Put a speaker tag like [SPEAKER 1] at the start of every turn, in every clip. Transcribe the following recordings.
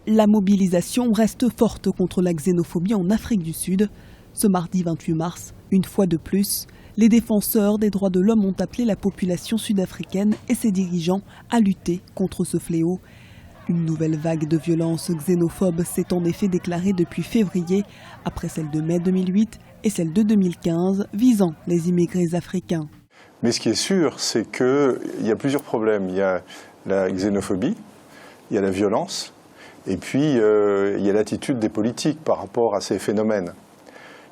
[SPEAKER 1] La mobilisation reste forte contre la xénophobie en Afrique du Sud. Ce mardi 28 mars, une fois de plus, les défenseurs des droits de l'homme ont appelé la population sud-africaine et ses dirigeants à lutter contre ce fléau. Une nouvelle vague de violence xénophobe s'est en effet déclarée depuis février, après celle de mai 2008 et celle de 2015, visant les immigrés africains.
[SPEAKER 2] Mais ce qui est sûr, c'est qu'il y a plusieurs problèmes. Il y a la xénophobie, il y a la violence, et puis il y a l'attitude des politiques par rapport à ces phénomènes.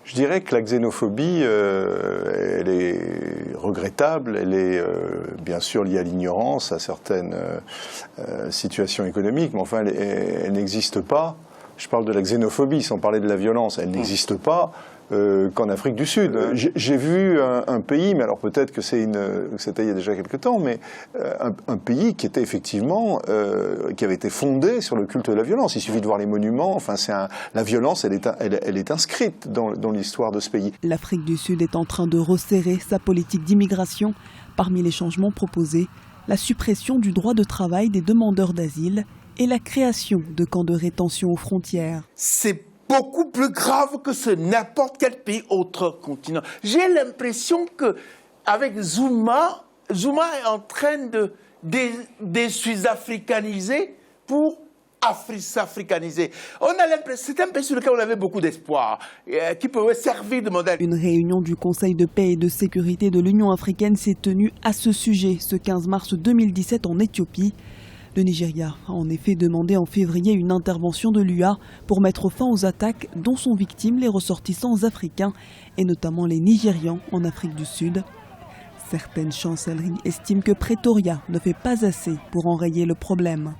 [SPEAKER 2] Je dirais que la xénophobie, elle est regrettable, elle est bien sûr liée à l'ignorance, à certaines situations économiques, mais enfin elle n'existe pas. Je parle de la xénophobie sans parler de la violence, elle n'existe pas qu'en Afrique du Sud. J'ai vu un pays, mais alors peut-être que c'était il y a déjà quelque temps, mais un pays qui était effectivement, qui avait été fondé sur le culte de la violence. Il suffit de voir les monuments, enfin la violence, elle est inscrite dans l'histoire de ce pays.
[SPEAKER 1] L'Afrique du Sud est en train de resserrer sa politique d'immigration. Parmi les changements proposés, la suppression du droit de travail des demandeurs d'asile et la création de camps de rétention aux frontières.
[SPEAKER 3] C'est beaucoup plus grave que ce n'importe quel pays autre continent. J'ai l'impression que avec Zuma est en train de sud-africaniser pour s'africaniser. C'est un pays sur lequel on avait beaucoup d'espoir, qui pouvait servir de modèle.
[SPEAKER 1] Une réunion du Conseil de paix et de sécurité de l'Union africaine s'est tenue à ce sujet ce 15 mars 2017 en Éthiopie. Le Nigeria a en effet demandé en février une intervention de l'UA pour mettre fin aux attaques dont sont victimes les ressortissants africains et notamment les Nigérians en Afrique du Sud. Certaines chancelleries estiment que Pretoria ne fait pas assez pour enrayer le problème.